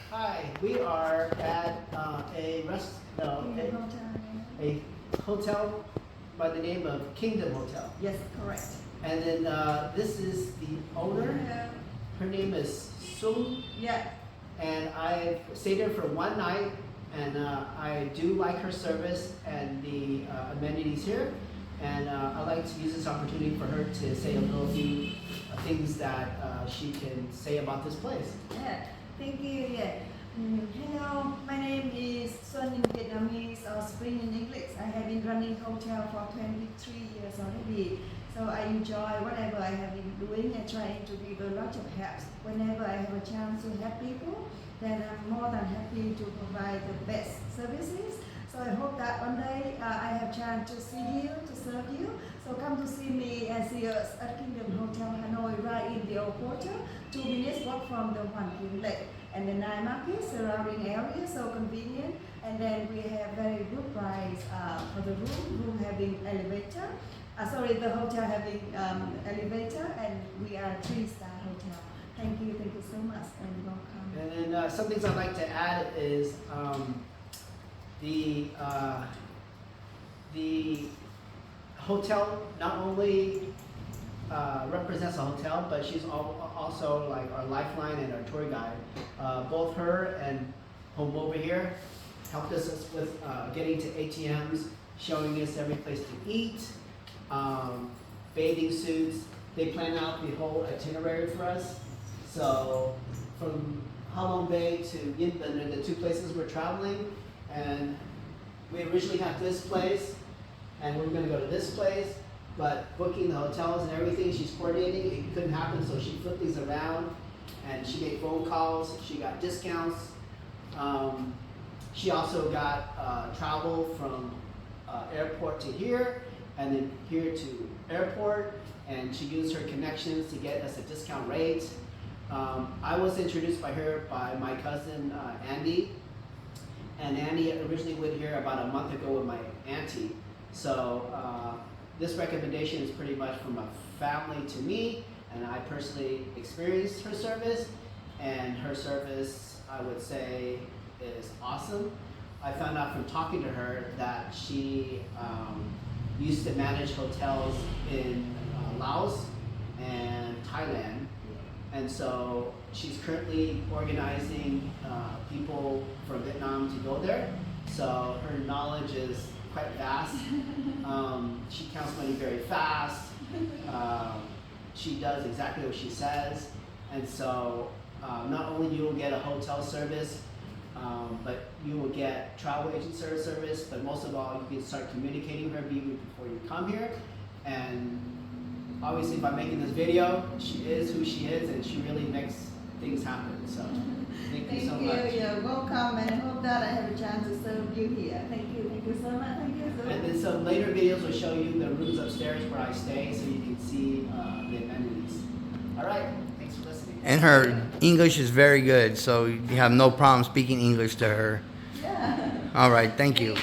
Hi, we are at a hotel by the name of Kingdom Hotel. Yes, correct. And then this is the owner. Yeah. Her name is Sung, Yeah. and I stayed there for one night, and I do like her service and the amenities here. And I'd like to use this opportunity for her to say a little few things that she can say about this place. Yeah. Thank you. Yeah. Hello, my name is Xuân in Vietnamese or Spring in English. I have been running hotel for 23 years already. So I enjoy whatever I have been doing and trying to give a lot of help. Whenever I have a chance to help people, then I'm more than happy to provide the best services. So I hope that one day I have chance to see you, to serve you. So come to see me and see us at Kingdom Hotel Hanoi, right in the old quarter, 2 minutes walk from the Hoàn Lake and the night market surrounding area, so convenient. And then we have very good price for the room having elevator. The hotel having elevator, and we are 3-star hotel. Thank you so much, and welcome. And then some things I'd like to add is the hotel not only represents a hotel, but she's also like our lifeline and our tour guide. Both her and Home over here helped us with getting to ATMs, showing us every place to eat, bathing suits. They plan out the whole itinerary for us. So from Halong Bay to Yin Bin are the two places we're traveling, and we originally had this place, and we were going to go to this place, but booking the hotels and everything she's coordinating, it couldn't happen, so she flipped these around, and she made phone calls, she got discounts. She also got travel from airport to here, and then here to airport, and she used her connections to get us a discount rate. I was introduced by her by my cousin Andy, and Andy originally went here about a month ago with my auntie. So this recommendation is pretty much from a family to me, and I personally experienced her service, and her service, I would say, is awesome. I found out from talking to her that she used to manage hotels in Laos and Thailand, and so she's currently organizing people from Vietnam to go there. So her knowledge is quite vast. She counts money very fast. She does exactly what she says. And so not only you will get a hotel service, but you will get travel agent service, but most of all, you can start communicating with her even before you come here. And obviously by making this video, she is who she is, and she really makes things happen. So thank you so much. You're welcome, and I hope that I have a chance to serve you here. Thank you so much. Thank you so much. And then some later videos will show you the rooms upstairs where I stay, so you can see the amenities. All right, thanks for listening. And her English is very good, so you have no problem speaking English to her. Yeah. All right, thank you.